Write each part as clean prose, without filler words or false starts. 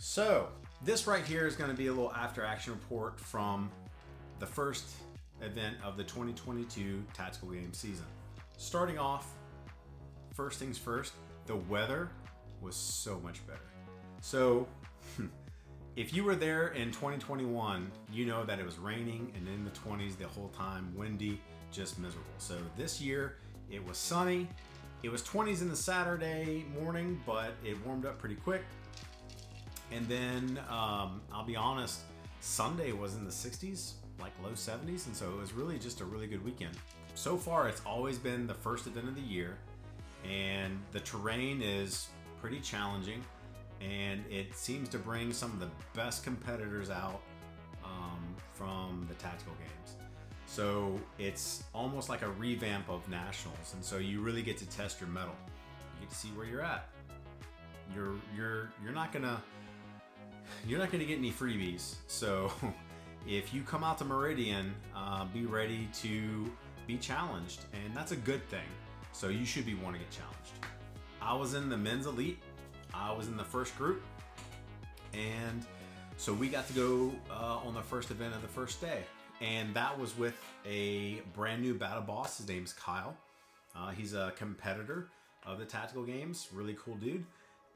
So this right here is going to be a little after action report from the first event of the 2022 tactical game season. Starting off, first things first, the weather was so much better. So if you were there in 2021, you know that it was raining and in the 20s the whole time, windy, just miserable. So this year it was sunny. It was 20s in the Saturday morning, but it warmed up pretty quick. And then I'll be honest, Sunday was in the 60s, like low 70s, and so it was really just a really good weekend. So far, it's always been the first event of the year, and the terrain is pretty challenging, and it seems to bring some of the best competitors out from the tactical games. So it's almost like a revamp of nationals, and so you really get to test your mettle. You get to see where you're at. You're not gonna get any freebies. So if you come out to Meridian, be ready to be challenged, and that's a good thing. So you should be wanting to get challenged. I was in the men's elite. I was in the first group, and so we got to go on the first event of the first day, and that was with a brand new battle boss. His name's Kyle. He's a competitor of the tactical games. Really cool dude.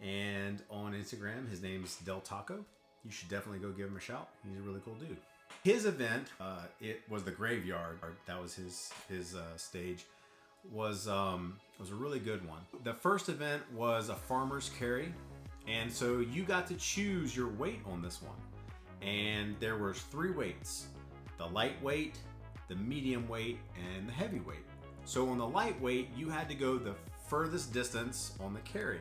And on Instagram, his name's Del Taco. You should definitely go give him a shout. He's a really cool dude. His event, it was the graveyard. That was his stage. Was a really good one. The first event was a farmer's carry, and so you got to choose your weight on this one. And there was 3 weights: the lightweight, the medium weight, and the heavyweight. So on the lightweight, you had to go the furthest distance on the carry.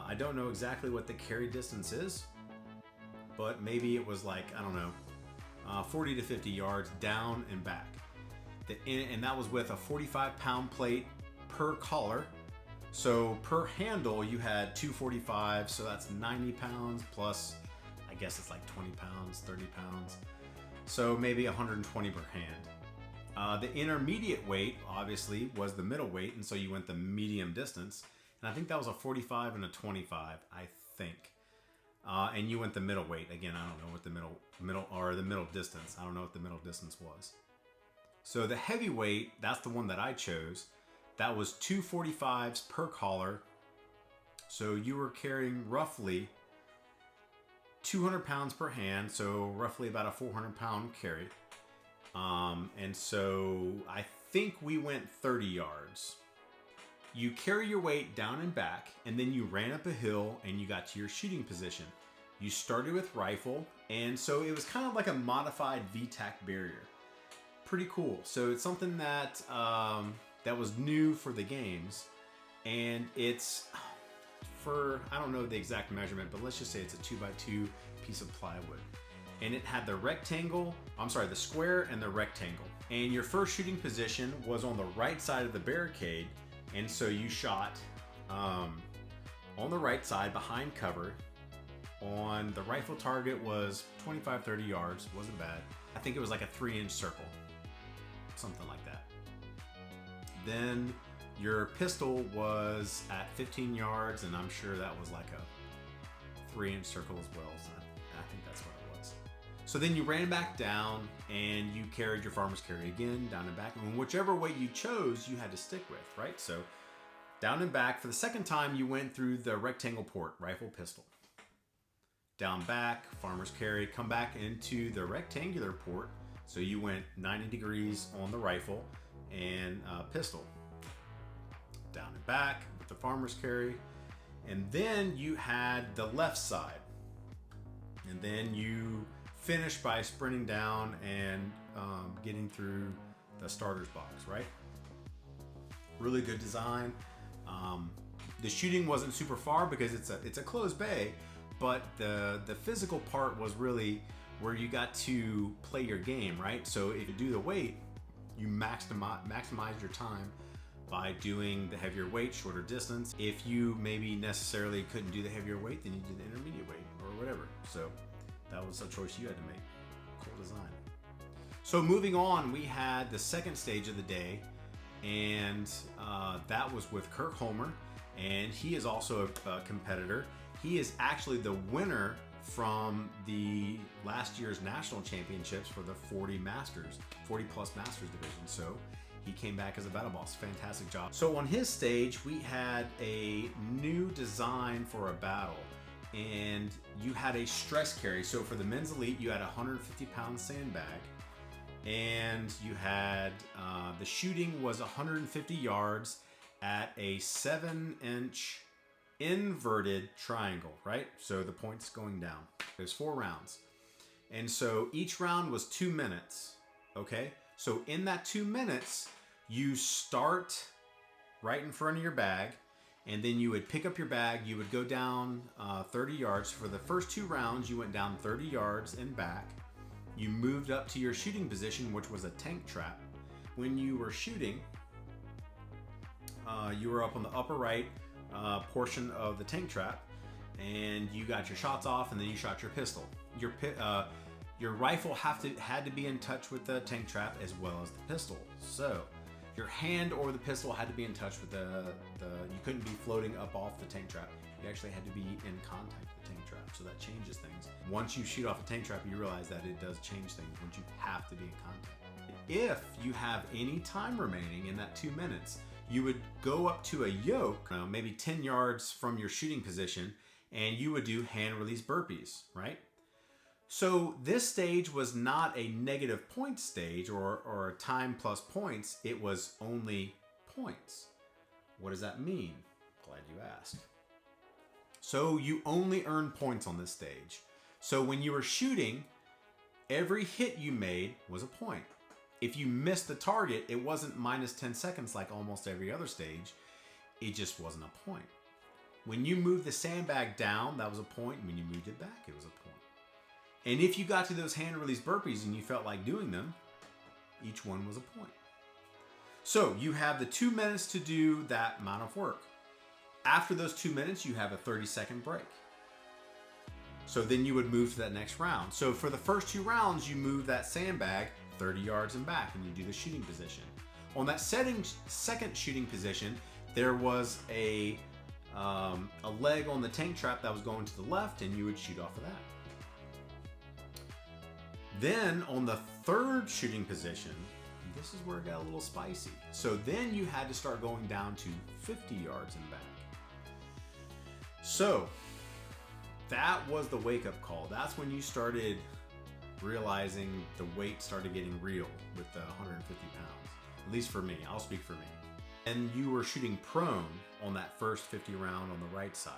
I don't know exactly what the carry distance is, but maybe it was like, I don't know, 40 to 50 yards down and back. And that was with a 45-pound plate per collar. So per handle, you had 245, so that's 90 pounds plus, I guess it's like 20 pounds, 30 pounds. So maybe 120 per hand. The intermediate weight, obviously, was the middle weight, and so you went the medium distance. And I think that was a 45 and a 25, I think. And you went the middle weight. Again, I don't know what the middle distance. I don't know what the middle distance was. So the heavyweight, that's the one that I chose. That was 245s per collar. So you were carrying roughly 200 pounds per hand. So roughly about a 400-pound carry. And so I think we went 30 yards. You carry your weight down and back, and then you ran up a hill and you got to your shooting position. You started with rifle, and so it was kind of like a modified VTAC barrier. Pretty cool. So it's something that that was new for the games, and it's for, I don't know the exact measurement, but let's just say it's a 2x2 piece of plywood. And it had the square and the rectangle. And your first shooting position was on the right side of the barricade. And so you shot on the right side behind cover. On the rifle target was 25, 30 yards. Wasn't bad. I think it was like a 3-inch circle. Something like that. Then your pistol was at 15 yards, and I'm sure that was like a 3-inch circle as well. So I think that's what it was. So then you ran back down and you carried your farmer's carry again, down and back. And whichever way you chose, you had to stick with, right? So down and back. For the second time, you went through the rectangle port, rifle, pistol. Down back, farmer's carry, come back into the rectangular port. So you went 90 degrees on the rifle and pistol. Down and back with the farmer's carry. And then you had the left side. And then you finish by sprinting down and getting through the starter's box, right? Really good design. The shooting wasn't super far because it's a closed bay, but the physical part was really where you got to play your game, right? So if you do the weight, you maximize your time by doing the heavier weight, shorter distance. If you maybe necessarily couldn't do the heavier weight, then you did the intermediate weight or whatever. So that was a choice you had to make. Cool design. So moving on, we had the second stage of the day, and that was with Kirk Homer, and he is also a competitor. He is actually the winner from the last year's national championships for the 40 plus Masters division. So he came back as a battle boss. Fantastic job. So on his stage, we had a new design for a battle, and you had a stress carry. So for the men's elite, you had a 150-pound sandbag, and you had the shooting was 150 yards at a 7-inch inverted triangle, right? So the points going down. There's 4 rounds. And so each round was 2 minutes, okay? So in that 2 minutes, you start right in front of your bag, and then you would pick up your bag, you would go down 30 yards. For the first 2 rounds, you went down 30 yards and back. You moved up to your shooting position, which was a tank trap. When you were shooting, you were up on the upper right portion of the tank trap, and you got your shots off, and then you shot your pistol. Your rifle had to be in touch with the tank trap as well as the pistol. So your hand or the pistol had to be in touch with you couldn't be floating up off the tank trap. You actually had to be in contact with the tank trap. So that changes things. Once you shoot off a tank trap, you realize that it does change things once you have to be in contact. If you have any time remaining in that 2 minutes, you would go up to a yoke, maybe 10 yards from your shooting position, and you would do hand release burpees, right? So this stage was not a negative point stage or a time plus points. It was only points. What does that mean? Glad you asked. So you only earn points on this stage. So when you were shooting, every hit you made was a point. If you missed the target, it wasn't minus 10 seconds like almost every other stage. It just wasn't a point. When you moved the sandbag down, that was a point. When you moved it back, it was a point. And if you got to those hand release burpees and you felt like doing them, each one was a point. So you have the 2 minutes to do that amount of work. After those 2 minutes, you have a 30-second break. So then you would move to that next round. So for the first 2 rounds, you move that sandbag 30 yards and back, and you do the shooting position. On that second shooting position, there was a leg on the tank trap that was going to the left, and you would shoot off of that. Then on the third shooting position, this is where it got a little spicy. So then you had to start going down to 50 yards and back. So that was the wake-up call. That's when you started realizing the weight started getting real with the 150 pounds. At least for me, I'll speak for me. And you were shooting prone on that first 50 round on the right side.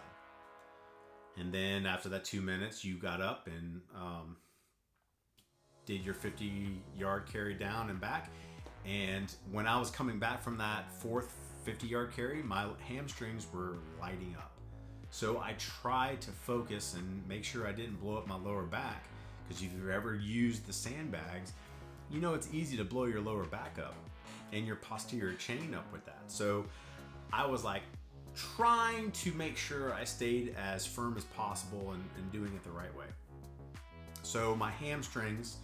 And then after that 2 minutes, you got up and did your 50-yard carry down and back. And when I was coming back from that fourth 50-yard carry, my hamstrings were lighting up. So I tried to focus and make sure I didn't blow up my lower back, because if you've ever used the sandbags, you know it's easy to blow your lower back up and your posterior chain up with that. So I was like trying to make sure I stayed as firm as possible and doing it the right way. So my hamstrings,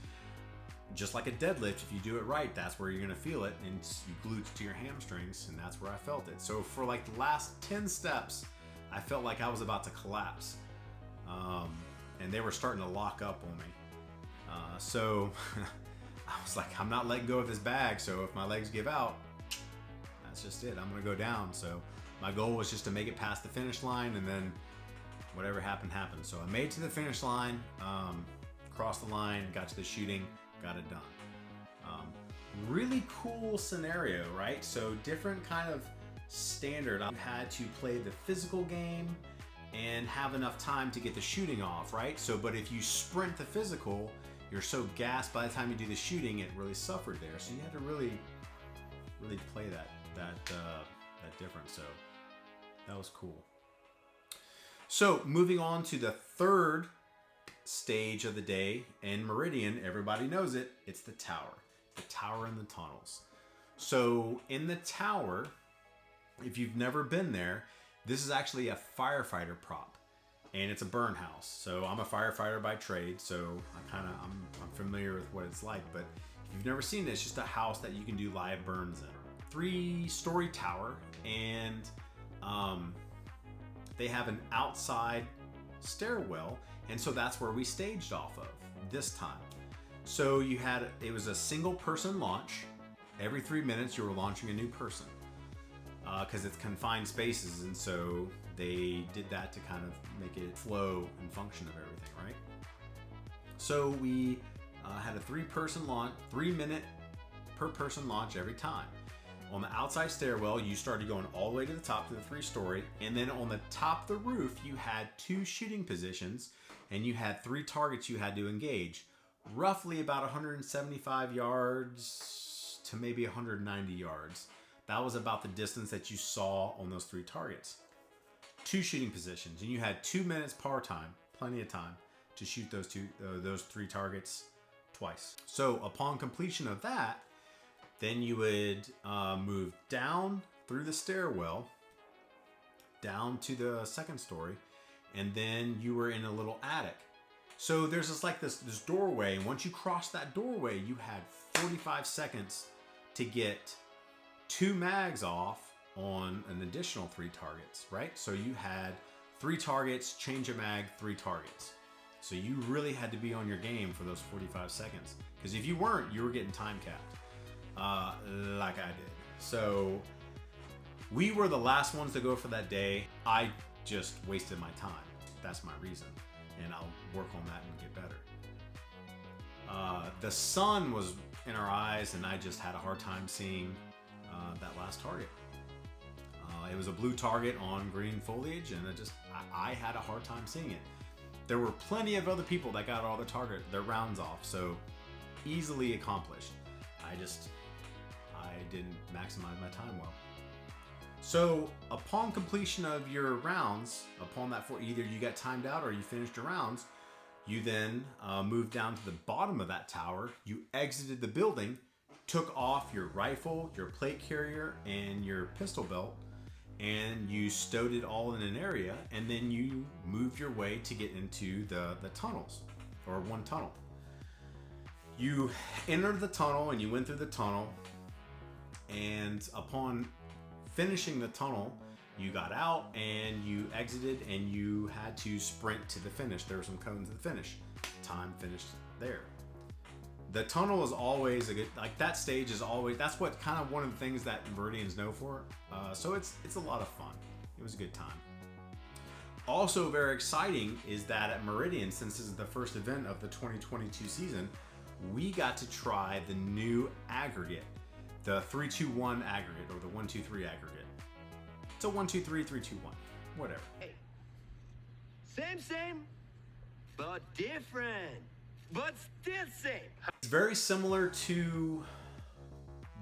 just like a deadlift, if you do it right, that's where you're gonna feel it, and you glute to your hamstrings, and that's where I felt it. So for like the last 10 steps, I felt like I was about to collapse. And they were starting to lock up on me. So I was like, I'm not letting go of this bag, so if my legs give out, that's just it. I'm gonna go down. So my goal was just to make it past the finish line, and then whatever happened, happened. So I made it to the finish line, crossed the line, got to the shooting, got it done. Really cool scenario, right? So different kind of standard. I had to play the physical game and have enough time to get the shooting off, right? So, but if you sprint the physical, you're so gassed by the time you do the shooting, it really suffered there. So you had to really play that difference. So that was cool. So moving on to the third stage of the day in Meridian, everybody knows it. It's the tower and the tunnels. So in the tower, if you've never been there, this is actually a firefighter prop, and it's a burn house. So I'm a firefighter by trade, so I'm familiar with what it's like. But if you've never seen it, it's just a house that you can do live burns in. 3-story tower, and they have an outside stairwell, and so that's where we staged off of this time. So it was a single person launch. Every 3 minutes you were launching a new person, because it's confined spaces, and so they did that to kind of make it flow and function of everything, right? So we had a 3-person launch, 3 minute per person launch every time. On the outside stairwell, you started going all the way to the top to the 3-story, and then on the top of the roof, you had 2 shooting positions, and you had 3 targets you had to engage, roughly about 175 yards to maybe 190 yards. That was about the distance that you saw on those 3 targets. 2 shooting positions, and you had 2 minutes par time, plenty of time to shoot those 3 targets twice. So upon completion of that, then you would move down through the stairwell, down to the 2nd story, and then you were in a little attic. So there's this doorway, and once you crossed that doorway, you had 45 seconds to get 2 mags off on an additional 3 targets, right? So you had 3 targets, change a mag, 3 targets. So you really had to be on your game for those 45 seconds. Because if you weren't, you were getting time capped. Like I did. So we were the last ones to go for that day. I just wasted my time. That's my reason. And I'll work on that and get better. The sun was in our eyes, and I just had a hard time seeing that last target. It was a blue target on green foliage, and I had a hard time seeing it. There were plenty of other people that got all their rounds off, so easily accomplished. I didn't maximize my time well. So upon completion of your rounds, either you got timed out or you finished your rounds, you then moved down to the bottom of that tower. You exited the building, took off your rifle, your plate carrier, and your pistol belt, and you stowed it all in an area, and then you moved your way to get into the tunnels, or one tunnel. You entered the tunnel and you went through the tunnel, and upon finishing the tunnel, you got out and you exited, and you had to sprint to the finish. There were some cones at the finish. Time finished there. The tunnel is always a good, that stage is always, that's what kind of one of the things that Meridian's known for. So it's a lot of fun. It was a good time. Also very exciting is that at Meridian, since this is the first event of the 2022 season, we got to try the new aggregate, the 3-2-1 aggregate, or the 1-2-3 aggregate. It's a 1-2-3, 3-2-1, whatever. Hey. Same, but different. But still same. It's very similar to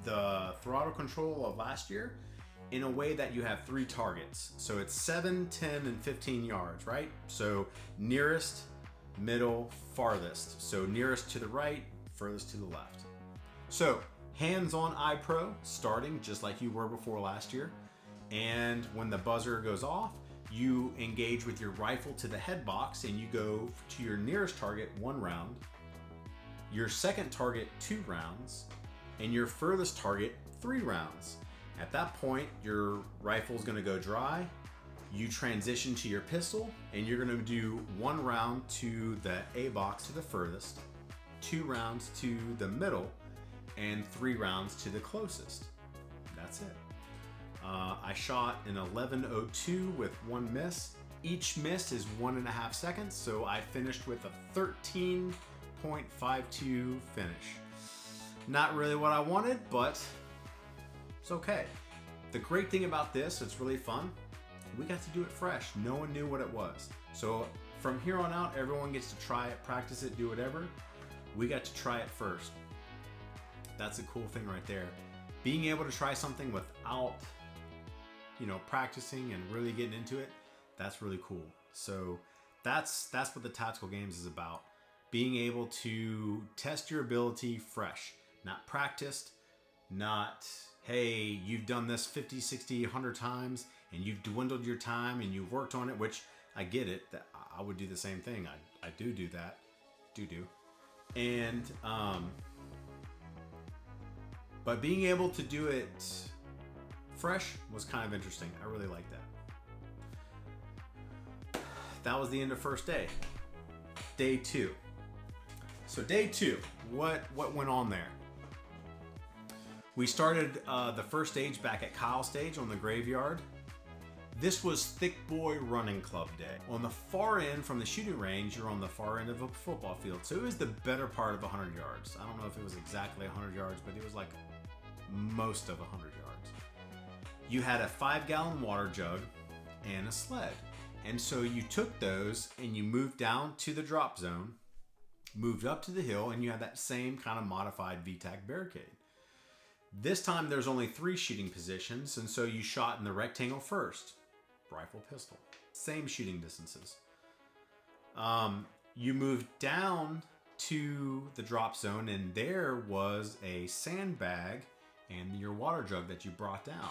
the throttle control of last year in a way that you have 3 targets. So it's 7, 10, and 15 yards, right? So nearest, middle, farthest. So nearest to the right, furthest to the left. So hands-on iPro, starting just like you were before last year. And when the buzzer goes off, you engage with your rifle to the head box, and you go to your nearest target 1 round, your second target 2 rounds, and your furthest target 3 rounds. At that point, your rifle is going to go dry. You transition to your pistol, and you're going to do 1 round to the A box to the furthest, 2 rounds to the middle, and 3 rounds to the closest. That's it. I shot an 11:02 with 1 miss. Each miss is 1.5 seconds, so I finished with a 13.52 finish. Not really what I wanted, but it's okay. The great thing about this, it's really fun, we got to do it fresh. No one knew what it was. So from here on out, everyone gets to try it, practice it, do whatever. We got to try it first. That's a cool thing right there. Being able to try something without practicing and really getting into it, that's really cool. So that's what the tactical games is about. Being able to test your ability fresh, not practiced, not, hey, you've done this 50, 60, 100 times and you've dwindled your time and you've worked on it, which I get it. That I would do the same thing. I do that. Do. And, but being able to do it fresh was kind of interesting. I really like that. that was the end of first day. Day 2. So day 2, what went on there? We started the first stage back at Kyle Stage on the graveyard. This was Thick Boy Running Club Day. On the far end from the shooting range, you're on the far end of a football field. So it was the better part of 100 yards. I don't know if it was exactly 100 yards, but it was like most of 100 yards. You had a 5-gallon water jug and a sled. And so you took those and you moved down to the drop zone, moved up to the hill, and you had that same kind of modified VTAC barricade. This time there's only 3 shooting positions, and so you shot in the rectangle first. Rifle, pistol. Same shooting distances. You moved down to the drop zone, and there was a sandbag and your water jug that you brought down.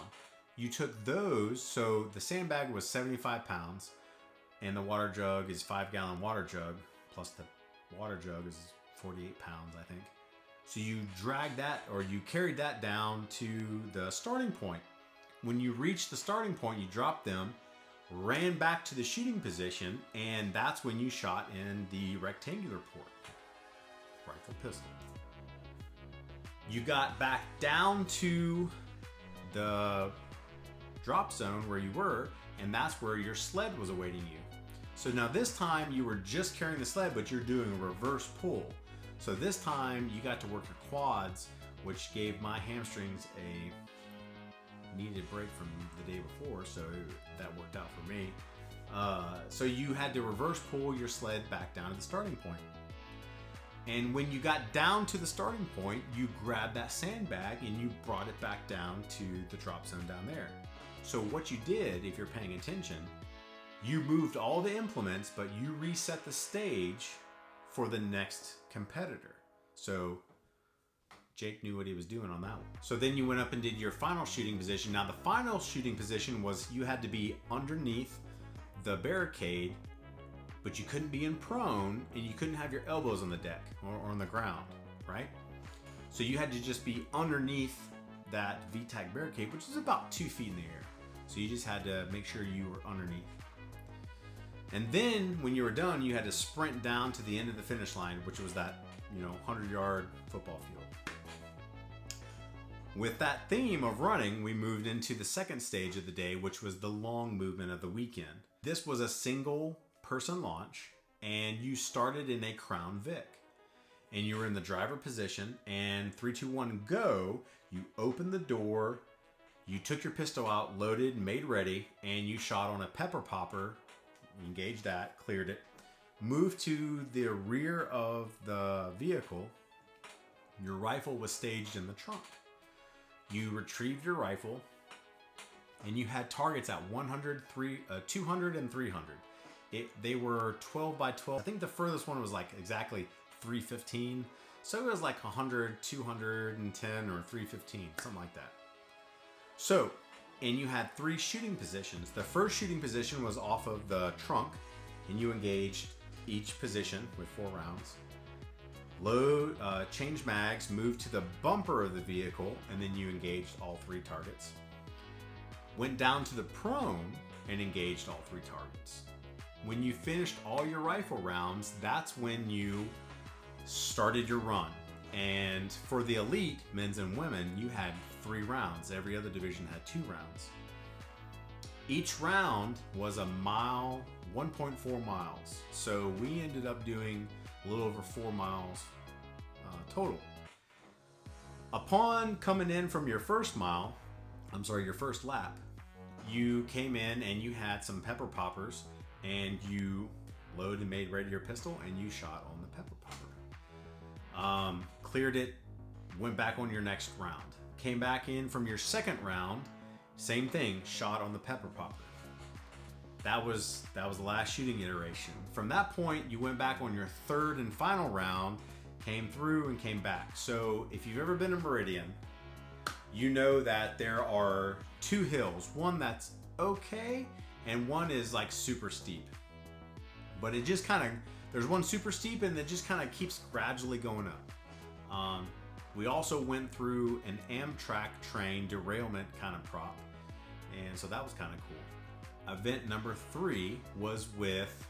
You took those, so the sandbag was 75 pounds, and the water jug is 5-gallon water jug, plus the water jug is 48 pounds, I think. So you dragged that, or you carried that down to the starting point. When you reached the starting point, you dropped them, ran back to the shooting position, and that's when you shot in the rectangular port. Rifle, pistol. You got back down to the drop zone where you were, and that's where your sled was awaiting you. So now this time you were just carrying the sled, but you're doing a reverse pull. So this time you got to work your quads, which gave my hamstrings a needed break from the day before, so that worked out for me. So you had to reverse pull your sled back down to the starting point. And when you got down to the starting point, you grabbed that sandbag and you brought it back down to the drop zone down there. So what you did, if you're paying attention, you moved all the implements, but you reset the stage for the next competitor. So Jake knew what he was doing on that one. So then you went up and did your final shooting position. Now the final shooting position was you had to be underneath the barricade, but you couldn't be in prone, and you couldn't have your elbows on the deck or on the ground, right? So you had to just be underneath that VTAC barricade, which is about 2 feet in the air. So you just had to make sure you were underneath. And then when you were done, you had to sprint down to the end of the finish line, which was that, 100-yard football field. With that theme of running, we moved into the second stage of the day, which was the long movement of the weekend. This was a single person launch, and you started in a Crown Vic. And you were in the driver position, and 3, 2, 1, go. You opened the door, you took your pistol out, loaded, made ready, and you shot on a pepper popper. You engaged that, cleared it, moved to the rear of the vehicle. Your rifle was staged in the trunk. You retrieved your rifle, and you had targets at 100, 200, and 300. They were 12 by 12. I think the furthest one was like exactly 315. So it was like 100, 210, or 315, something like that. So, and you had 3 shooting positions. The first shooting position was off of the trunk, and you engaged each position with 4 rounds. Load, change mags, moved to the bumper of the vehicle, and then you engaged all 3 targets. Went down to the prone and engaged all 3 targets. When you finished all your rifle rounds, that's when you started your run. And for the elite, men's and women, you had 3 rounds. Every other division had 2 rounds. Each round was a mile, 1.4 miles. So we ended up doing a little over 4 miles total. Upon coming in from your first your first lap, you came in and you had some pepper poppers, and you loaded and made ready your pistol, and you shot on the pepper popper. Cleared it, went back on your next round. Came back in from your second round, same thing, shot on the pepper popper. That was the last shooting iteration. From that point, you went back on your third and final round, came through and came back. So if you've ever been to Meridian, you know that there are 2 hills. One that's okay, and one is like super steep. But it just kind of, there's one super steep, and it just kind of keeps gradually going up. We also went through an Amtrak train derailment kind of prop, and so that was kind of cool. Event number 3 was with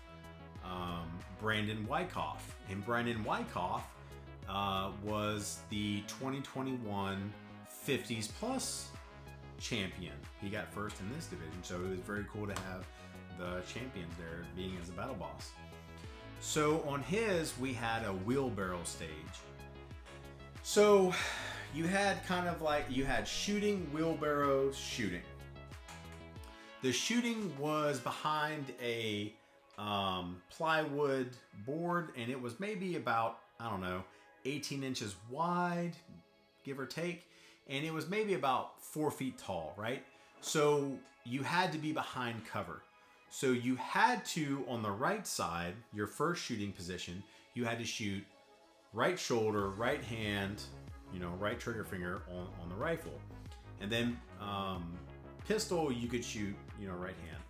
Brandon Wyckoff. And Brandon Wyckoff was the 2021 50s plus champion. He got first in this division, so it was very cool to have the champions there being as a battle boss. So on his, we had a wheelbarrow stage. So you had kind of like, you had shooting, wheelbarrow, shooting. The shooting was behind a plywood board, and it was maybe about, I don't know, 18 inches wide, give or take. And it was maybe about 4 feet tall, right? So you had to be behind cover. So you had to, on the right side, your first shooting position, you had to shoot right shoulder, right hand, right trigger finger on the rifle. And then pistol, you could shoot, right hand.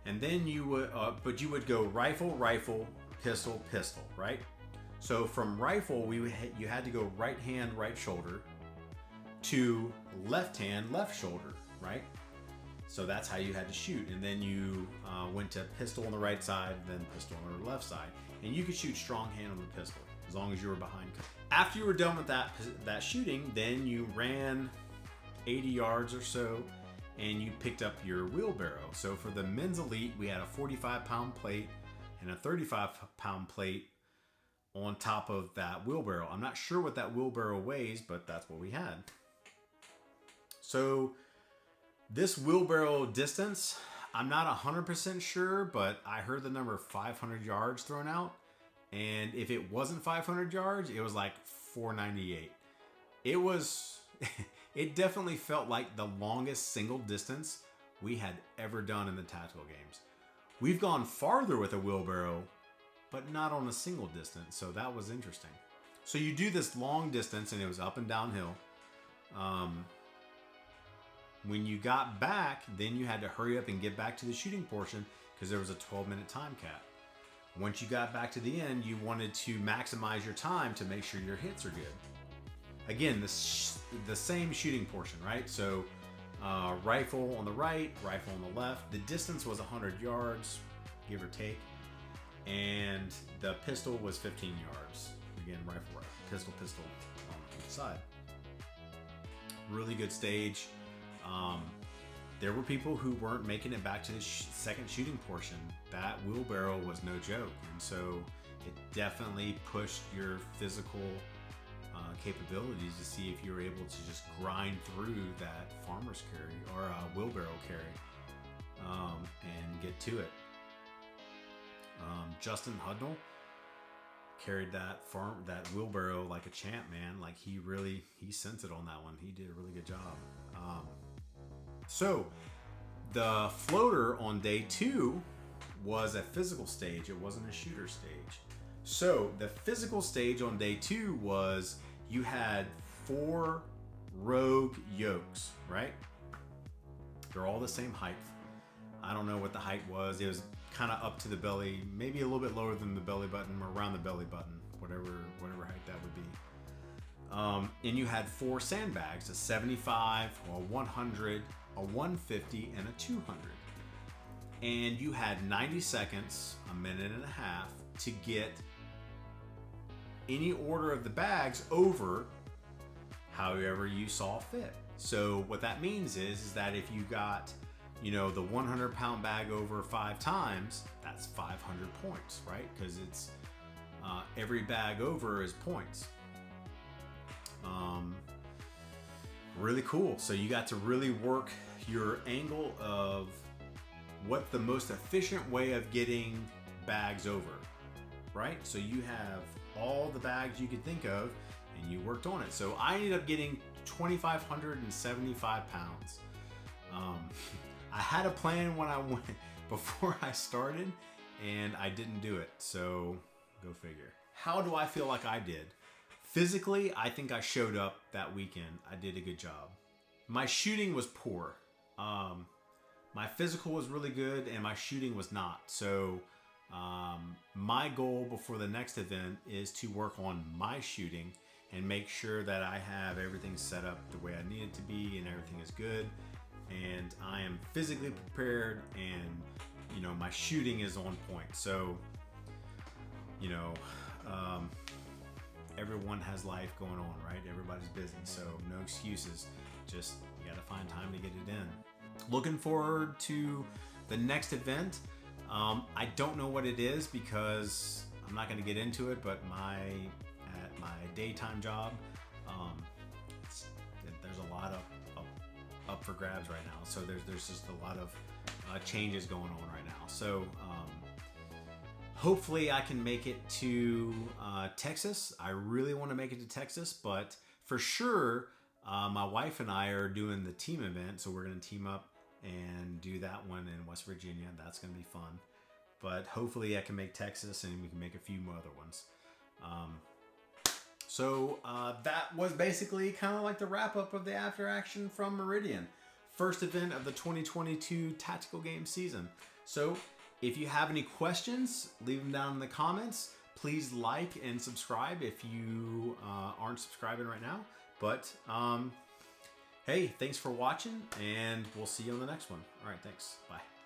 And then you would, but you would go rifle, rifle, pistol, pistol, right? So from rifle, you had to go right hand, right shoulder, to left hand, left shoulder, right? So that's how you had to shoot. And then you went to pistol on the right side, then pistol on the left side. And you could shoot strong hand on the pistol, as long as you were behind cover. After you were done with that shooting, then you ran 80 yards or so, and you picked up your wheelbarrow. So for the men's elite, we had a 45-pound plate and a 35-pound plate on top of that wheelbarrow. I'm not sure what that wheelbarrow weighs, but that's what we had. So this wheelbarrow distance, I'm not 100% sure, but I heard the number 500 yards thrown out. And if it wasn't 500 yards, it was like 498. It was, it definitely felt like the longest single distance we had ever done in the tactical games. We've gone farther with a wheelbarrow, but not on a single distance. So that was interesting. So you do this long distance, and it was up and downhill. When you got back, then you had to hurry up and get back to the shooting portion, because there was a 12-minute time cap. Once you got back to the end, you wanted to maximize your time to make sure your hits are good. Again, the same shooting portion, right? So rifle on the right, rifle on the left. The distance was 100 yards, give or take. And the pistol was 15 yards. Again, rifle, pistol on each side. Really good stage. There were people who weren't making it back to the second shooting portion. That wheelbarrow was no joke, and so it definitely pushed your physical capabilities to see if you were able to just grind through that farmer's carry or wheelbarrow carry and get to it. Justin Hudnall carried that wheelbarrow like a champ, man. Like he sent it on that one. He did a really good job. So the floater on day 2 was a physical stage. It wasn't a shooter stage. So the physical stage on day 2 was, you had 4 rogue yokes, right? They're all the same height. I don't know what the height was. It was kind of up to the belly, maybe a little bit lower than the belly button, or around the belly button, whatever height that would be. And you had 4 sandbags, a 75, a 100, a 150, and a 200. And you had 90 seconds, a minute and a half, to get any order of the bags over however you saw fit. So what that means is that if you got, the 100-pound bag over 5 times, that's 500 points, right? Because it's every bag over is points. Really cool. So you got to really work your angle of what the most efficient way of getting bags over, right? So you have all the bags you could think of, and you worked on it. So I ended up getting 2,575 pounds. I had a plan when I went before I started, and I didn't do it. So go figure. How do I feel like I did? Physically, I think I showed up that weekend. I did a good job. My shooting was poor. My physical was really good, and my shooting was not. So my goal before the next event is to work on my shooting and make sure that I have everything set up the way I need it to be, and everything is good. And I am physically prepared and you know, my shooting is on point. So, you know, everyone has life going on, right? Everybody's busy, so no excuses. Just, you gotta find time to get it in. Looking forward to the next event. I don't know what it is because I'm not gonna get into it, but at my daytime job, there's a lot of up for grabs right now. So there's just a lot of changes going on right now. So hopefully I can make it to Texas. I really want to make it to Texas, but for sure, my wife and I are doing the team event. So we're going to team up and do that one in West Virginia. That's going to be fun. But hopefully I can make Texas and we can make a few more other ones. So that was basically kind of like the wrap up of the after action from Meridian. First event of the 2022 tactical game season. So if you have any questions, leave them down in the comments. Please like and subscribe if you aren't subscribing right now. But hey, thanks for watching and we'll see you on the next one. All right, thanks. Bye.